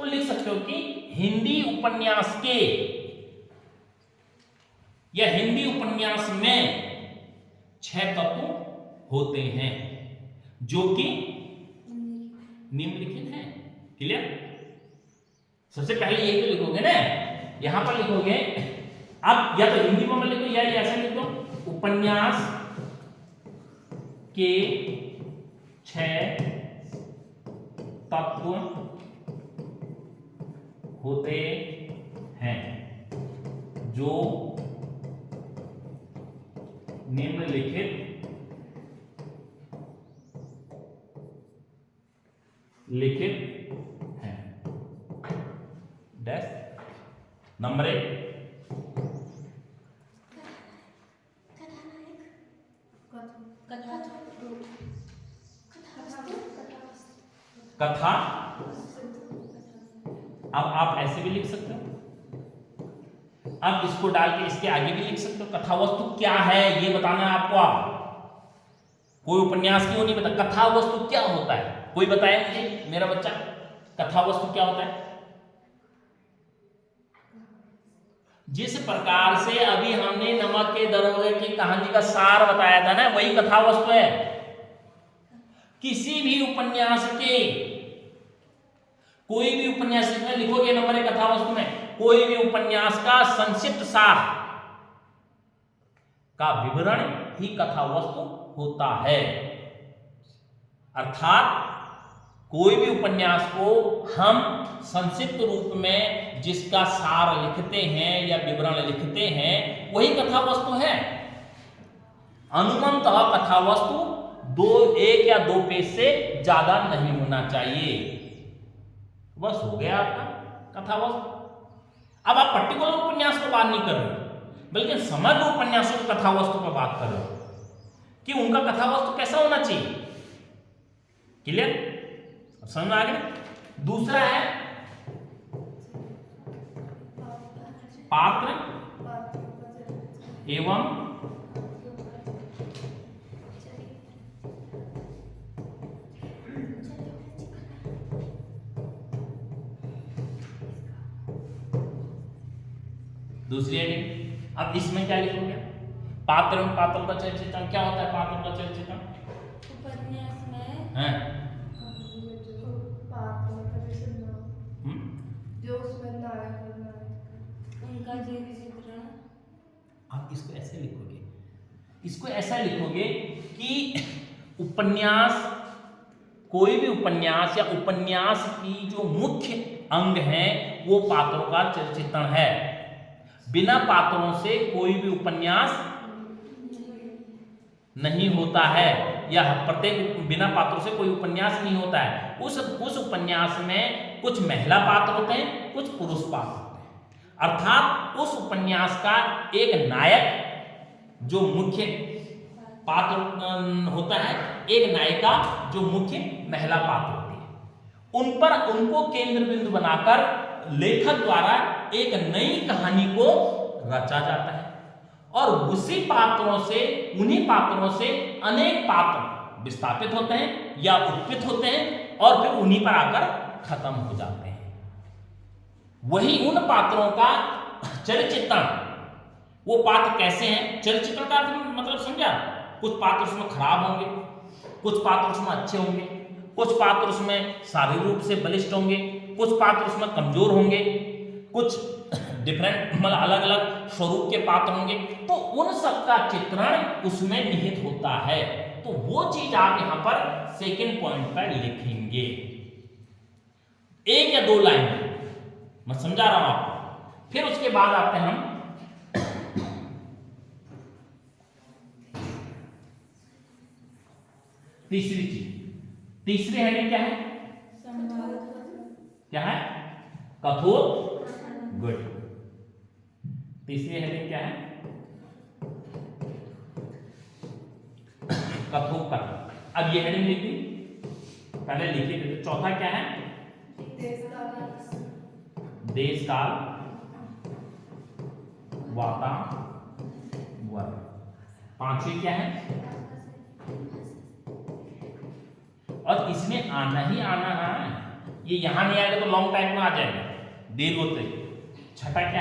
तो लिख सकते हो कि हिंदी उपन्यास के या हिंदी उपन्यास में 6 तत्व होते हैं जो कि निम्नलिखित हैं। क्लियर? सबसे पहले ये तो लिखोगे ना, यहां पर लिखोगे, अब या तो हिंदी में लिखो या ऐसा लिखो, उपन्यास के 6 तत्व होते हैं जो निम्नलिखित हैं। डैश नंबर 1 कथा। अब आप ऐसे भी लिख सकते हो, अब इसको डाल के इसके आगे भी लिख सकते हो। कथा वस्तु क्या है ये बताना है आपको। आप कोई उपन्यास क्यों नहीं बता, कथा वस्तु क्या होता है कोई बताए मुझे, मेरा बच्चा, कथा वस्तु क्या होता है? जिस प्रकार से अभी हमने नमक के दरोगे की कहानी का सार बताया था ना, वही कथा वस्तु है। किसी भी उपन्यास के, कोई भी उपन्यास में लिखोगे नंबर 1 कथा वस्तु में, कोई भी उपन्यास का संक्षिप्त सार का विवरण ही कथा वस्तु होता है। अर्थात कोई भी उपन्यास को हम संक्षिप्त रूप में जिसका सार लिखते हैं या विवरण लिखते हैं वही कथा वस्तु है। अनुमतः कथा वस्तु 1 या 2 पेज से ज्यादा नहीं होना चाहिए। बस हो गया आपका कथा वस्तु। अब आप पर्टिकुलर उपन्यास पर बात नहीं कर रहे, बल्कि समग्र उपन्यासों की कथा वस्तु पर बात कर रहे हो कि उनका कथा वस्तु कैसा होना चाहिए। क्लियर? समझ में आ गया? दूसरा है पात्र एवं दूसरी हेडिंग। अब इसमें क्या लिखोगे? पात्र एवं पात्रों का चरित्र चित्रण। क्या होता है पात्रों का चरित्र चित्रण? उपन्यास में हैं जो उसमें नायक उनका चरित्र चित्रण। आप इसको ऐसे लिखोगे, इसको ऐसा लिखोगे कि उपन्यास, कोई भी उपन्यास या उपन्यास की जो मुख्य अंग है वो पात्रों का चरित्र चित्रण है। बिना पात्रों से कोई भी उपन्यास नहीं होता है, या प्रत्येक बिना पात्रों से कोई उपन्यास नहीं होता है। उस उपन्यास में कुछ महिला पात्र होते हैं, कुछ पुरुष पात्र होते हैं। अर्थात उस उपन्यास का एक नायक जो मुख्य पात्र होता है, एक नायिका जो मुख्य महिला पात्र होती है। उन पर उनको केंद्र बिंदु बनाकर लेखक द्वारा एक नई कहानी को रचा जाता है और उसी पात्रों से, उन्हीं पात्रों से अनेक पात्र विस्थापित होते हैं या उत्पित होते हैं और फिर उन्हीं पर आकर खत्म हो जाते हैं। वही उन पात्रों का चरित्र चित्रण, वो पात्र कैसे हैं, चरित्र चित्रण का मतलब समझा? कुछ पात्र उसमें खराब होंगे, कुछ पात्र उसमें अच्छे होंगे, कुछ पात्र उसमें शारीरिक रूप से बलिष्ठ होंगे, कुछ पात्र उसमें कमजोर होंगे, कुछ डिफरेंट मतलब अलग अलग स्वरूप के पात्र होंगे। तो उन सब का चित्रण उसमें निहित होता है। तो वो चीज आप यहां पर सेकंड पॉइंट पर लिखेंगे, 1 या 2 लाइन मैं समझा रहा हूं आपको। फिर उसके बाद आते हैं हम तीसरी चीज। तीसरी हेडिंग क्या है? क्या है? कठोर। गुड। तीसरी हेडिंग क्या है? कथोपकथन। अब ये हेडिंग लिख दी, पहले लिखिए। चौथा क्या है? देश काल वातावरण। 5वीं क्या है? और इसमें आना ही आना है, ये यहाँ नहीं आएगा तो लॉन्ग टाइम में आ जाएगा, देर होते। छठा क्या